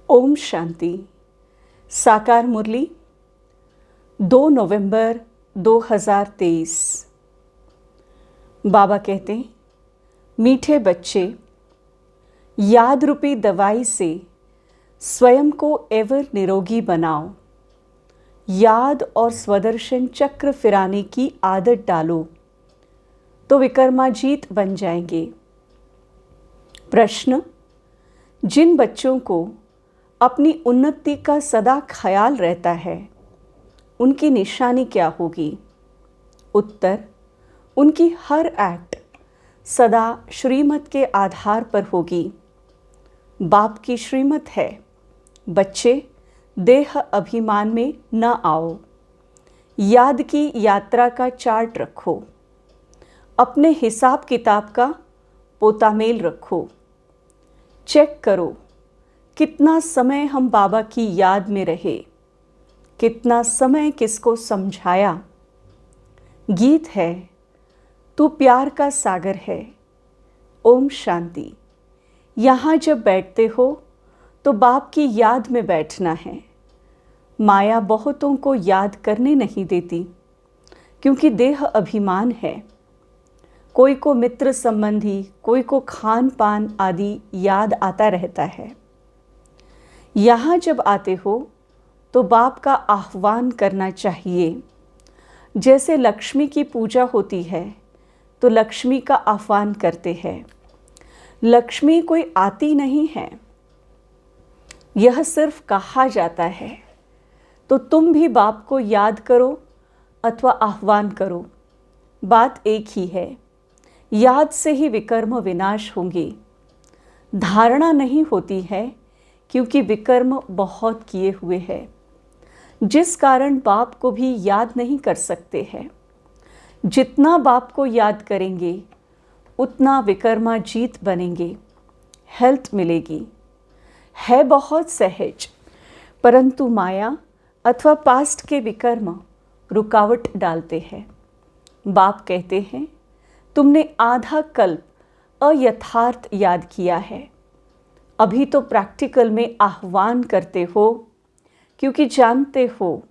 ओम शांति। साकार मुरली 2 नवंबर 2023। बाबा कहते हैं, मीठे बच्चे, याद रूपी दवाई से स्वयं को एवर निरोगी बनाओ। याद और स्वदर्शन चक्र फिराने की आदत डालो तो विक्रमाजीत बन जाएंगे। प्रश्न: जिन बच्चों को अपनी उन्नति का सदा ख्याल रहता है, उनकी निशानी क्या होगी? उत्तर: उनकी हर एक्ट सदा श्रीमत के आधार पर होगी। बाप की श्रीमत है, बच्चे देह अभिमान में न आओ। याद की यात्रा का चार्ट रखो, अपने हिसाब किताब का पोतामेल रखो। चेक करो कितना समय हम बाबा की याद में रहे, कितना समय किसको समझाया। गीत है, तू प्यार का सागर है। ओम शांति। यहाँ जब बैठते हो तो बाप की याद में बैठना है। माया बहुतों को याद करने नहीं देती, क्योंकि देह अभिमान है। कोई को मित्र संबंधी, कोई को खान पान आदि याद आता रहता है। यहाँ जब आते हो तो बाप का आह्वान करना चाहिए। जैसे लक्ष्मी की पूजा होती है तो लक्ष्मी का आह्वान करते हैं। लक्ष्मी कोई आती नहीं है, यह सिर्फ कहा जाता है। तो तुम भी बाप को याद करो अथवा आह्वान करो, बात एक ही है। याद से ही विकर्म विनाश होंगे। धारणा नहीं होती है, क्योंकि विकर्म बहुत किए हुए हैं, जिस कारण बाप को भी याद नहीं कर सकते हैं। जितना बाप को याद करेंगे उतना विकर्माजीत बनेंगे, हेल्थ मिलेगी। है बहुत सहज, परंतु माया अथवा पास्ट के विकर्म रुकावट डालते हैं। बाप कहते हैं, तुमने आधा कल्प अयथार्थ याद किया है। अभी तो प्रैक्टिकल में आह्वान करते हो, क्योंकि जानते हो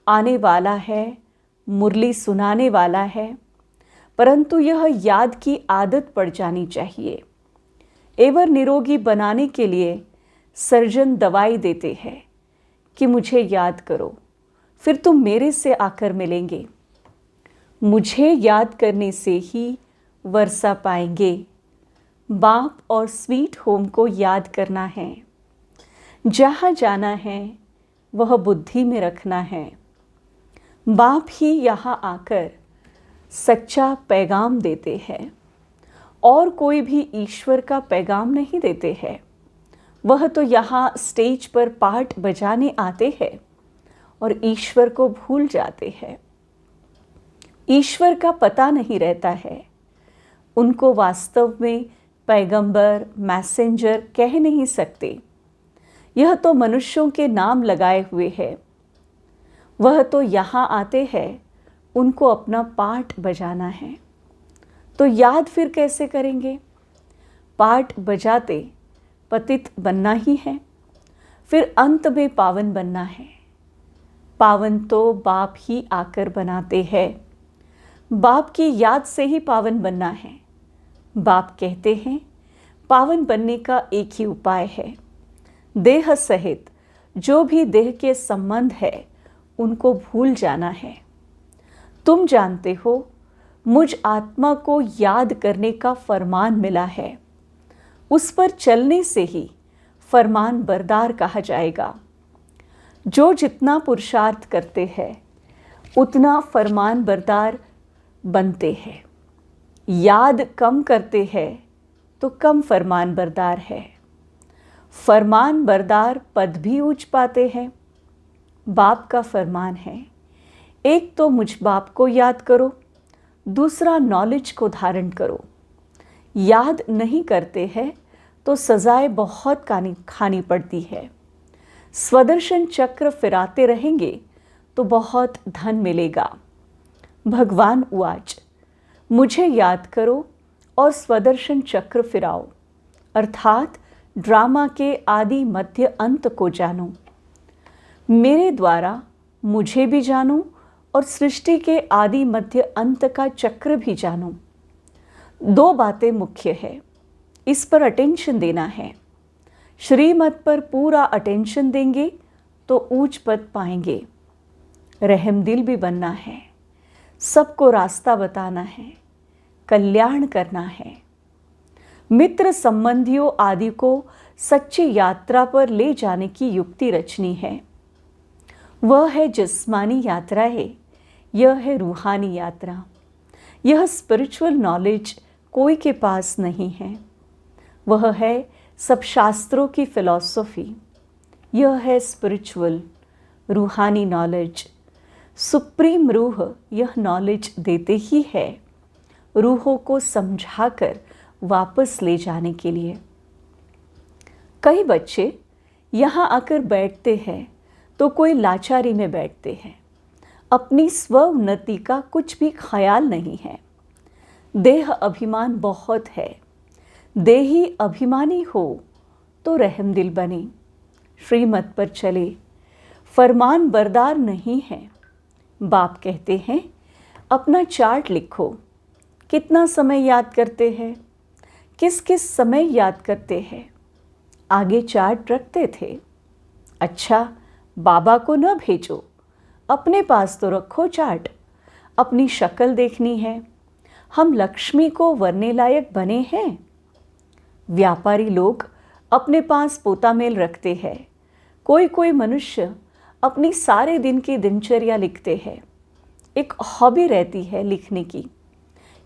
आने वाला है, मुरली सुनाने वाला है। परंतु यह याद की आदत पड़ जानी चाहिए। एवर निरोगी बनाने के लिए सर्जन दवाई देते हैं कि मुझे याद करो, फिर तुम मेरे से आकर मिलेंगे। मुझे याद करने से ही वर्षा पाएंगे। बाप और स्वीट होम को याद करना है। जहाँ जाना है वह बुद्धि में रखना है। बाप ही यहाँ आकर सच्चा पैगाम देते हैं, और कोई भी ईश्वर का पैगाम नहीं देते हैं। वह तो यहाँ स्टेज पर पार्ट बजाने आते हैं और ईश्वर को भूल जाते हैं। ईश्वर का पता नहीं रहता है। उनको वास्तव में पैगंबर, मैसेंजर कह नहीं सकते। यह तो मनुष्यों के नाम लगाए हुए हैं। वह तो यहाँ आते हैं, उनको अपना पार्ट बजाना है। तो याद फिर कैसे करेंगे? पार्ट बजाते पतित बनना ही है, फिर अंत में पावन बनना है। पावन तो बाप ही आकर बनाते हैं। बाप की याद से ही पावन बनना है। बाप कहते हैं, पावन बनने का एक ही उपाय है। देह सहित जो भी देह के संबंध है उनको भूल जाना है। तुम जानते हो, मुझ आत्मा को याद करने का फरमान मिला है। उस पर चलने से ही फरमान बरदार कहा जाएगा। जो जितना पुरुषार्थ करते हैं उतना फरमान बरदार बनते हैं। याद कम करते हैं तो कम फरमान बरदार है। फरमान बरदार पद भी ऊंच पाते हैं। बाप का फरमान है, एक तो मुझ बाप को याद करो, दूसरा नॉलेज को धारण करो। याद नहीं करते हैं तो सजाएं बहुत खानी पड़ती है। स्वदर्शन चक्र फिराते रहेंगे तो बहुत धन मिलेगा। भगवान उवाच, मुझे याद करो और स्वदर्शन चक्र फिराओ, अर्थात ड्रामा के आदि मध्य अंत को जानो। मेरे द्वारा मुझे भी जानो और सृष्टि के आदि मध्य अंत का चक्र भी जानो। दो बातें मुख्य है, इस पर अटेंशन देना है। श्रीमत पर पूरा अटेंशन देंगे तो ऊंच पद पाएंगे। रहमदिल भी बनना है, सबको रास्ता बताना है, कल्याण करना है। मित्र संबंधियों आदि को सच्ची यात्रा पर ले जाने की युक्ति रचनी है। वह है जिस्मानी यात्रा है, यह है रूहानी यात्रा। यह स्पिरिचुअल नॉलेज कोई के पास नहीं है। वह है सब शास्त्रों की फिलॉसफी। यह है स्पिरिचुअल रूहानी नॉलेज। सुप्रीम रूह यह नॉलेज देते ही है, रूहों को समझाकर वापस ले जाने के लिए। कई बच्चे यहाँ आकर बैठते हैं तो कोई लाचारी में बैठते हैं। अपनी स्व उन्नति का कुछ भी ख्याल नहीं है। देह अभिमान बहुत है। देही अभिमानी हो तो रहमदिल बने, श्रीमत पर चले, फरमान बरदार नहीं है। बाप कहते हैं अपना चार्ट लिखो, कितना समय याद करते हैं, किस किस समय याद करते हैं। आगे चार्ट रखते थे। अच्छा, बाबा को न भेजो, अपने पास तो रखो चार्ट। अपनी शक्ल देखनी है। हम लक्ष्मी को वरने लायक बने हैं। व्यापारी लोग अपने पास पोता मेल रखते हैं। कोई कोई मनुष्य अपनी सारे दिन की दिनचर्या लिखते हैं। एक हॉबी रहती है लिखने की।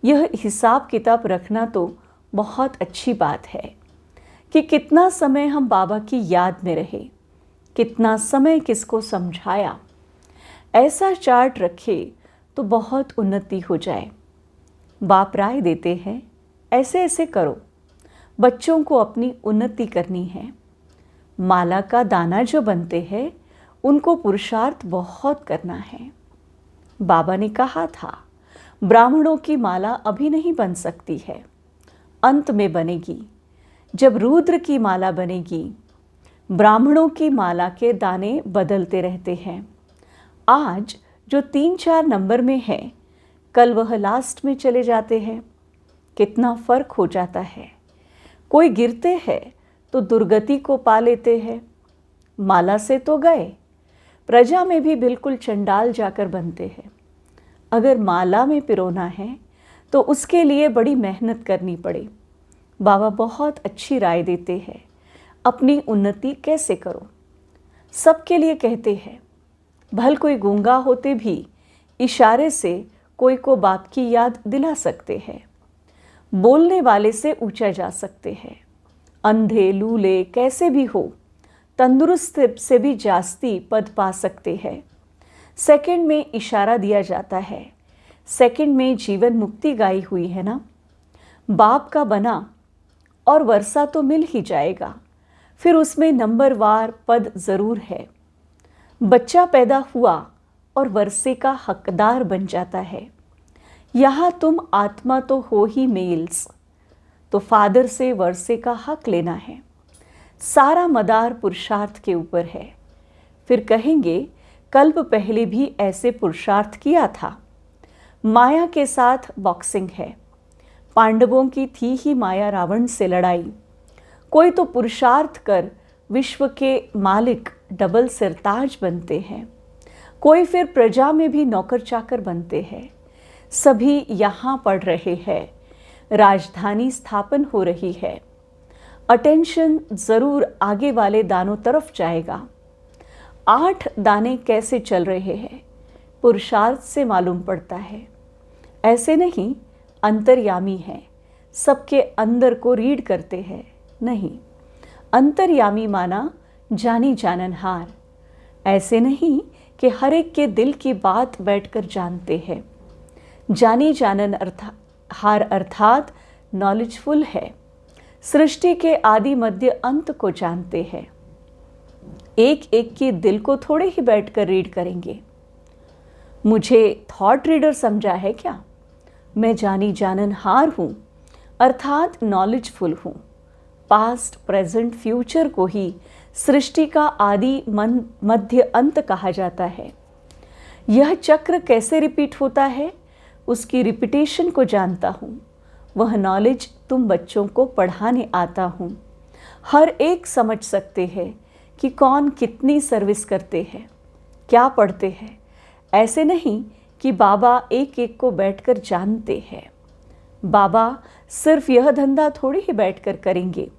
यह हिसाब किताब रखना तो बहुत अच्छी बात है कि कितना समय हम बाबा की याद में रहे, कितना समय किसको समझाया। ऐसा चार्ट रखे तो बहुत उन्नति हो जाए। बाप राय देते हैं ऐसे ऐसे करो। बच्चों को अपनी उन्नति करनी है। माला का दाना जो बनते हैं उनको पुरुषार्थ बहुत करना है। बाबा ने कहा था ब्राह्मणों की माला अभी नहीं बन सकती है, अंत में बनेगी। जब रुद्र की माला बनेगी। ब्राह्मणों की माला के दाने बदलते रहते हैं। आज जो 3-4 नंबर में है, कल वह लास्ट में चले जाते हैं। कितना फर्क हो जाता है। कोई गिरते हैं तो दुर्गति को पा लेते हैं। माला से तो गए, प्रजा में भी बिल्कुल चंडाल जाकर बनते हैं। अगर माला में पिरोना है तो उसके लिए बड़ी मेहनत करनी पड़े। बाबा बहुत अच्छी राय देते हैं, अपनी उन्नति कैसे करो। सबके लिए कहते हैं। भल कोई गूंगा होते भी इशारे से कोई को बाप की याद दिला सकते हैं। बोलने वाले से ऊंचा जा सकते हैं। अंधे लूले कैसे भी हो, तंदुरुस्त से भी जास्ती पद पा सकते हैं। सेकंड में इशारा दिया जाता है। सेकंड में जीवन मुक्ति गाई हुई है ना। बाप का बना और वर्षा तो मिल ही जाएगा। फिर उसमें नंबरवार पद ज़रूर है। बच्चा पैदा हुआ और वर्षे का हकदार बन जाता है। यहाँ तुम आत्मा तो हो ही मेल्स, तो फादर से वर्षे का हक लेना है। सारा मदार पुरुषार्थ के ऊपर है। फिर कहेंगे कल्प पहले भी ऐसे पुरुषार्थ किया था। माया के साथ बॉक्सिंग है। पांडवों की थी ही माया रावण से लड़ाई। कोई तो पुरुषार्थ कर विश्व के मालिक डबल सिरताज बनते हैं। कोई फिर प्रजा में भी नौकर चाकर बनते हैं। सभी यहाँ पढ़ रहे हैं। राजधानी स्थापन हो रही है। अटेंशन ज़रूर आगे वाले दानों तरफ जाएगा। 8 दाने कैसे चल रहे हैं, पुरुषार्थ से मालूम पड़ता है। ऐसे नहीं अंतर्यामी है, सबके अंदर को रीड करते हैं, नहीं। अंतर्यामी माना जानी जाननहार। ऐसे नहीं कि हर एक के दिल की बात बैठकर जानते हैं। जानी जानन हार अर्थात नॉलेजफुल है। सृष्टि के आदि मध्य अंत को जानते हैं। एक एक की दिल को थोड़े ही बैठकर रीड करेंगे। मुझे थॉट रीडर समझा है क्या? मैं जानी जाननहार हूँ, अर्थात नॉलेजफुल हूँ। पास्ट, प्रेजेंट, फ्यूचर को ही सृष्टि का आदि, मध्य, अंत कहा जाता है। यह चक्र कैसे रिपीट होता है, उसकी रिपीटेशन को जानता हूँ। वह नॉलेज तुम बच्चों को पढ़ाने आता हूँ। हर एक समझ सकते हैं कि कौन कितनी सर्विस करते हैं, क्या पढ़ते हैं। ऐसे नहीं कि बाबा एक एक को बैठकर जानते हैं। बाबा सिर्फ यह धंधा थोड़ी ही बैठकर करेंगे।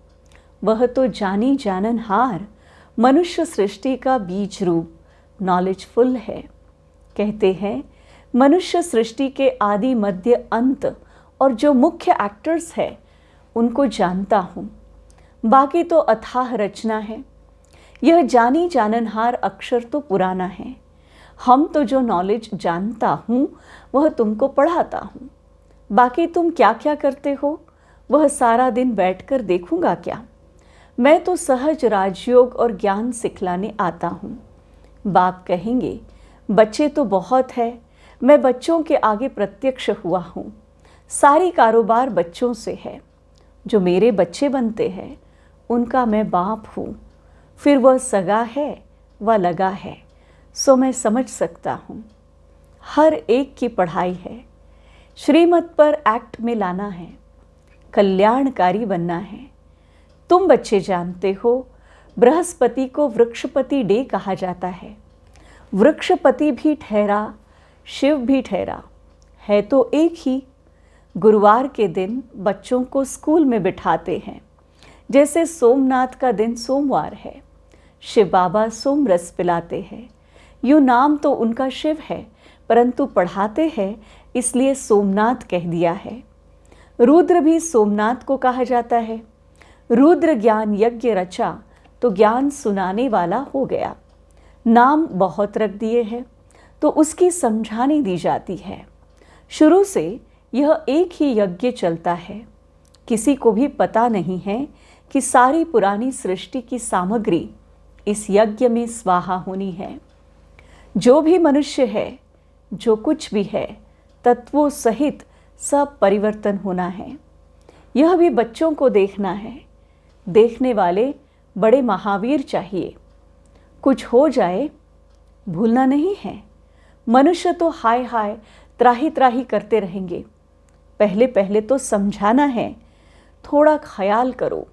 वह तो जानी जाननहार मनुष्य सृष्टि का बीज रूप नॉलेजफुल है। कहते हैं मनुष्य सृष्टि के आदि, मध्य, अंत और जो मुख्य एक्टर्स हैं उनको जानता हूँ। बाकी तो अथाह रचना है। यह जानी जाननहार अक्षर तो पुराना है। हम तो जो नॉलेज जानता हूँ वह तुमको पढ़ाता हूँ। बाकी तुम क्या क्या करते हो वह सारा दिन बैठकर देखूंगा क्या। मैं तो सहज राजयोग और ज्ञान सिखलाने आता हूँ। बाप कहेंगे बच्चे तो बहुत है, मैं बच्चों के आगे प्रत्यक्ष हुआ हूँ। सारी कारोबार बच्चों से है। जो मेरे बच्चे बनते हैं उनका मैं बाप हूँ। फिर वह सगा है व लगा है, सो मैं समझ सकता हूँ। हर एक की पढ़ाई है। श्रीमत पर एक्ट में लाना है, कल्याणकारी बनना है। तुम बच्चे जानते हो बृहस्पति को वृक्षपति डे कहा जाता है। वृक्षपति भी ठहरा, शिव भी ठहरा, है तो एक ही। गुरुवार के दिन बच्चों को स्कूल में बिठाते हैं, जैसे सोमनाथ का दिन सोमवार है। शिव बाबा सोम रस पिलाते हैं। यूँ नाम तो उनका शिव है, परंतु पढ़ाते हैं इसलिए सोमनाथ कह दिया है। रुद्र भी सोमनाथ को कहा जाता है। रुद्र ज्ञान यज्ञ रचा तो ज्ञान सुनाने वाला हो गया। नाम बहुत रख दिए हैं तो उसकी समझानी दी जाती है। शुरू से यह एक ही यज्ञ चलता है। किसी को भी पता नहीं है कि सारी पुरानी सृष्टि की सामग्री इस यज्ञ में स्वाहा होनी है। जो भी मनुष्य है, जो कुछ भी है, तत्वों सहित सब परिवर्तन होना है। यह भी बच्चों को देखना है। देखने वाले बड़े महावीर चाहिए। कुछ हो जाए भूलना नहीं है। मनुष्य तो हाय हाय त्राही त्राही करते रहेंगे। पहले पहले तो समझाना है, थोड़ा ख्याल करो।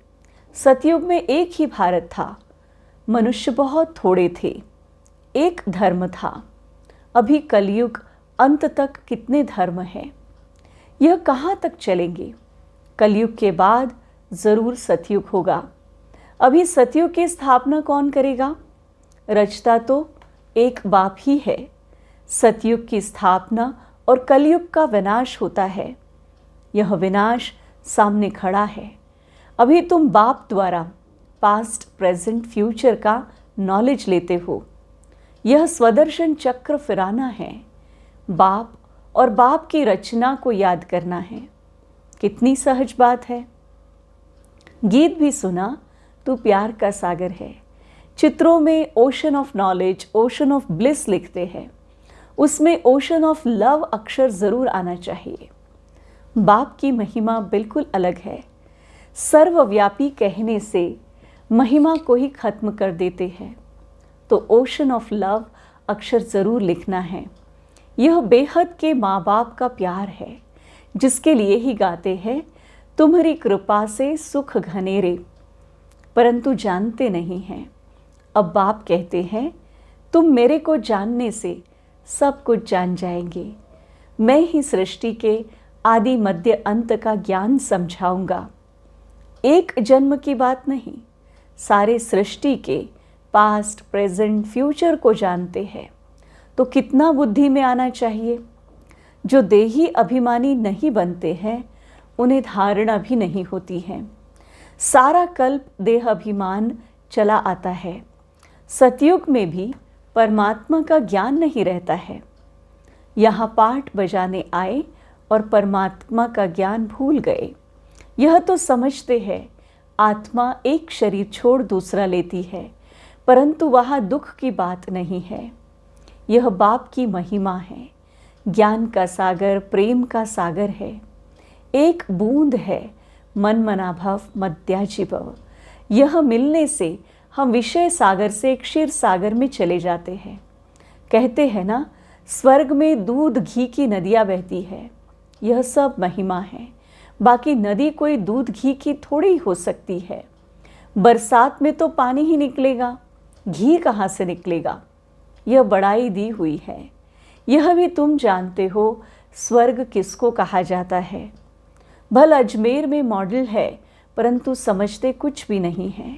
सतयुग में एक ही भारत था, मनुष्य बहुत थोड़े थे, एक धर्म था। अभी कलयुग अंत तक कितने धर्म हैं? यह कहाँ तक चलेंगे? कलयुग के बाद ज़रूर सतयुग होगा। अभी सतयुग की स्थापना कौन करेगा? रचता तो एक बाप ही है। सतयुग की स्थापना और कलयुग का विनाश होता है। यह विनाश सामने खड़ा है। अभी तुम बाप द्वारा पास्ट, प्रेजेंट, फ्यूचर का नॉलेज लेते हो। यह स्वदर्शन चक्र फिराना है। बाप और बाप की रचना को याद करना है। कितनी सहज बात है। गीत भी सुना तू प्यार का सागर है। चित्रों में ocean of knowledge, ocean of bliss लिखते हैं। उसमें ओशन ऑफ लव अक्षर ज़रूर आना चाहिए। बाप की महिमा बिल्कुल अलग है। सर्वव्यापी कहने से महिमा को ही खत्म कर देते हैं। तो ओशन ऑफ लव अक्षर ज़रूर लिखना है। यह बेहद के माँ बाप का प्यार है, जिसके लिए ही गाते हैं तुम्हारी कृपा से सुख घनेरे, परंतु जानते नहीं हैं। अब बाप कहते हैं तुम मेरे को जानने से सब कुछ जान जाएंगे। मैं ही सृष्टि के आदि, मध्य, अंत का ज्ञान समझाऊंगा। एक जन्म की बात नहीं, सारे सृष्टि के पास्ट, प्रेजेंट, फ्यूचर को जानते हैं। तो कितना बुद्धि में आना चाहिए। जो देही अभिमानी नहीं बनते हैं उन्हें धारणा भी नहीं होती है। सारा कल्प देह अभिमान चला आता है। सतयुग में भी परमात्मा का ज्ञान नहीं रहता है। यहाँ पाठ बजाने आए और परमात्मा का ज्ञान भूल गए। यह तो समझते हैं आत्मा एक शरीर छोड़ दूसरा लेती है, परंतु वहाँ दुख की बात नहीं है। यह बाप की महिमा है। ज्ञान का सागर, प्रेम का सागर है। एक बूंद है, मन मना भव मद्याजी भव। यह मिलने से हम विषय सागर से क्षीर सागर में चले जाते हैं। कहते हैं ना, स्वर्ग में दूध घी की नदियाँ बहती है। यह सब महिमा है। बाकी नदी कोई दूध घी की थोड़ी हो सकती है। बरसात में तो पानी ही निकलेगा, घी कहाँ से निकलेगा। यह बड़ाई दी हुई है। यह भी तुम जानते हो, स्वर्ग किसको कहा जाता है। भल अजमेर में मॉडल है, परंतु समझते कुछ भी नहीं है।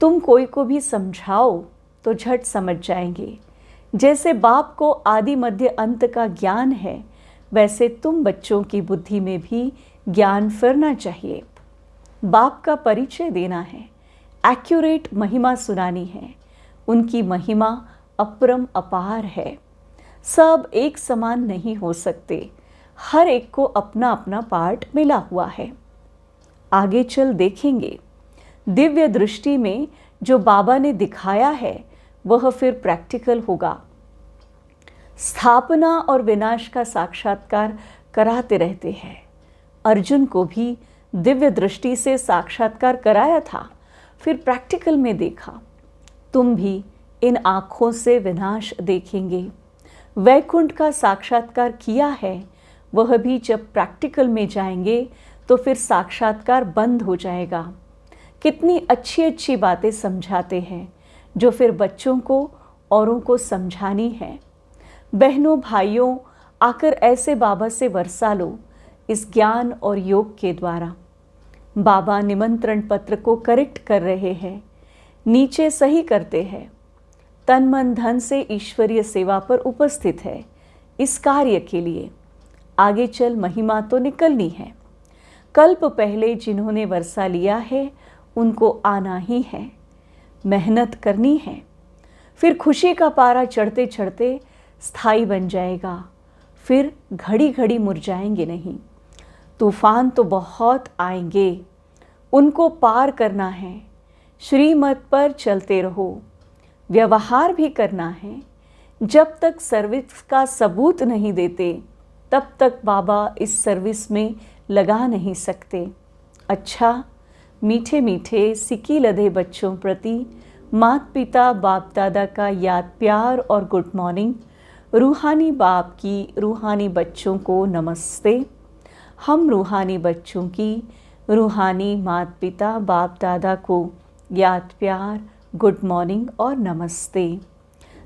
तुम कोई को भी समझाओ तो झट समझ जाएंगे। जैसे बाप को आदि मध्य अंत का ज्ञान है, वैसे तुम बच्चों की बुद्धि में भी ज्ञान फिरना चाहिए। बाप का परिचय देना है, एक्यूरेट महिमा सुनानी है। उनकी महिमा अपरम अपार है। सब एक समान नहीं हो सकते, हर एक को अपना अपना पार्ट मिला हुआ है। आगे चल देखेंगे, दिव्य दृष्टि में जो बाबा ने दिखाया है वह फिर प्रैक्टिकल होगा। स्थापना और विनाश का साक्षात्कार कराते रहते हैं। अर्जुन को भी दिव्य दृष्टि से साक्षात्कार कराया था, फिर प्रैक्टिकल में देखा। तुम भी इन आँखों से विनाश देखेंगे। वैकुंठ का साक्षात्कार किया है, वह भी जब प्रैक्टिकल में जाएंगे तो फिर साक्षात्कार बंद हो जाएगा। कितनी अच्छी अच्छी बातें समझाते हैं, जो फिर बच्चों को औरों को समझानी है। बहनों भाइयों, आकर ऐसे बाबा से वर्षा लो इस ज्ञान और योग के द्वारा। बाबा निमंत्रण पत्र को करेक्ट कर रहे हैं, नीचे सही करते हैं। तन मन धन से ईश्वरीय सेवा पर उपस्थित है इस कार्य के लिए। आगे चल महिमा तो निकलनी है। कल्प पहले जिन्होंने वर्षा लिया है उनको आना ही है, मेहनत करनी है। फिर खुशी का पारा चढ़ते चढ़ते स्थायी बन जाएगा, फिर घड़ी घड़ी मुरझाएंगे नहीं। तूफान तो बहुत आएंगे, उनको पार करना है। श्रीमत पर चलते रहो, व्यवहार भी करना है। जब तक सर्विस का सबूत नहीं देते तब तक बाबा इस सर्विस में लगा नहीं सकते। अच्छा, मीठे मीठे सिक्की लदे बच्चों प्रति माता पिता बाप दादा का याद प्यार और गुड मॉर्निंग। रूहानी बाप की रूहानी बच्चों को नमस्ते। हम रूहानी बच्चों की रूहानी माता पिता बाप दादा को याद प्यार गुड मॉर्निंग और नमस्ते।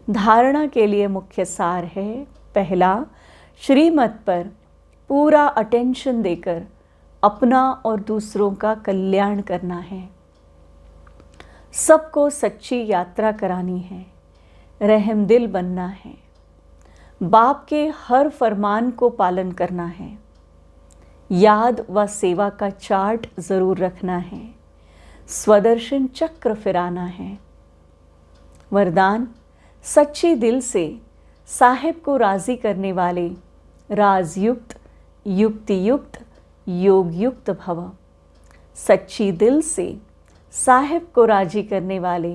धारणा के लिए मुख्य सार है, पहला, श्रीमत पर पूरा अटेंशन देकर अपना और दूसरों का कल्याण करना है। सबको सच्ची यात्रा करानी है, रहम दिल बनना है। बाप के हर फरमान को पालन करना है। याद व सेवा का चार्ट ज़रूर रखना है। स्वदर्शन चक्र फिराना है। वरदान, सच्ची दिल से साहेब को राज़ी करने वाले राजयुक्त युक्ति युक्त योग युक्त भव। सच्ची दिल से साहेब को राजी करने वाले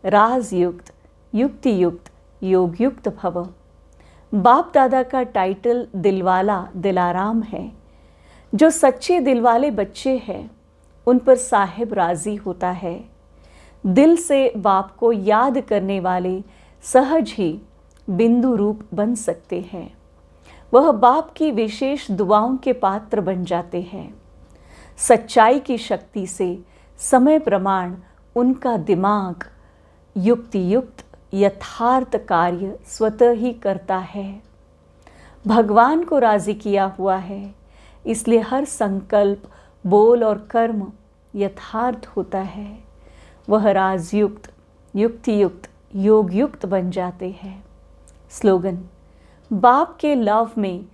राजयुक्त युक्ति युक्त योग युक्त भव। बाप दादा का टाइटल दिलवाला दिलाराम है। जो सच्चे दिल वाले बच्चे हैं उन पर साहिब राज़ी होता है। दिल से बाप को याद करने वाले सहज ही बिंदु रूप बन सकते हैं। वह बाप की विशेष दुआओं के पात्र बन जाते हैं। सच्चाई की शक्ति से समय प्रमाण उनका दिमाग युक्ति युक्त यथार्थ कार्य स्वतः ही करता है। भगवान को राज़ी किया हुआ है, इसलिए हर संकल्प, बोल और कर्म यथार्थ होता है। वह राजयुक्त युक्ति युक्त योग युक्त बन जाते हैं। स्लोगन, बाप के लव में